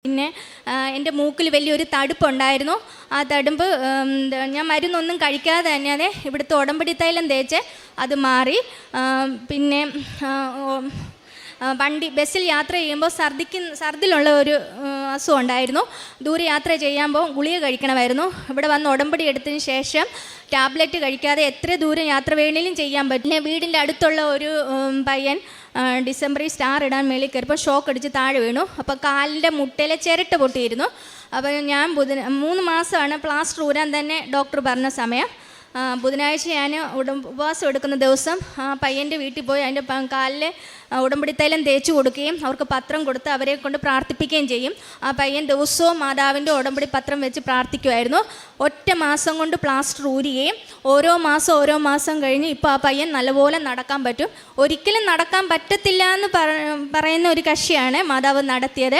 പിന്നെ എൻ്റെ മൂക്കിൽ വലിയൊരു തടുപ്പുണ്ടായിരുന്നു. ആ തടുമ്പ് ഞാൻ മരുന്നൊന്നും കഴിക്കാതെ തന്നെ അതെ ഇവിടുത്തെ ഉടമ്പടി തൈലം തേച്ച് അത് മാറി. പിന്നെ ബസ്സിൽ യാത്ര ചെയ്യുമ്പോൾ ഛർദിലുള്ള ഒരു അസുഖം ഉണ്ടായിരുന്നു. ദൂരെ യാത്ര ചെയ്യുമ്പോൾ ഗുളിക കഴിക്കണമായിരുന്നു. ഇവിടെ വന്ന് ഉടമ്പടി എടുത്തതിന് ശേഷം ടാബ്ലറ്റ് കഴിക്കാതെ എത്ര ദൂരം യാത്ര വേണമെങ്കിലും ചെയ്യാൻ പറ്റും. വീടിൻ്റെ അടുത്തുള്ള ഒരു പയ്യൻ ഡിസംബറിൽ സ്റ്റാർ ഇടാൻ മേളിൽ കയറിയപ്പോൾ ഷോക്ക് അടിച്ച് താഴെ വീണു. അപ്പോൾ കാലിൻ്റെ മുട്ടയിലെ ചിരട്ട പൊട്ടിയിരുന്നു. അപ്പോൾ ഞാൻ 3 മാസമാണ് പ്ലാസ്റ്റർ ഊരാൻ തന്നെ ഡോക്ടർ പറഞ്ഞ സമയം. ബുധനാഴ്ച ഞാൻ ഉപവാസം എടുക്കുന്ന ദിവസം ആ പയ്യൻ്റെ വീട്ടിൽ പോയി അതിൻ്റെ കാലിൽ ഉടമ്പടി തൈലം തേച്ച് കൊടുക്കുകയും അവർക്ക് പത്രം കൊടുത്ത് അവരെ കൊണ്ട് പ്രാർത്ഥിപ്പിക്കുകയും ചെയ്യും. ആ പയ്യൻ ദിവസവും മാതാവിൻ്റെ ഉടമ്പടി പത്രം വെച്ച് പ്രാർത്ഥിക്കുമായിരുന്നു. ഒറ്റ മാസം കൊണ്ട് പ്ലാസ്റ്റർ ഊരുകയും ഓരോ മാസം കഴിഞ്ഞ് ഇപ്പോൾ ആ പയ്യൻ നല്ലപോലെ നടക്കാൻ പറ്റും. ഒരിക്കലും നടക്കാൻ പറ്റത്തില്ല എന്ന് പറയുന്ന ഒരു കക്ഷിയാണ് മാതാവ് നടത്തിയത്.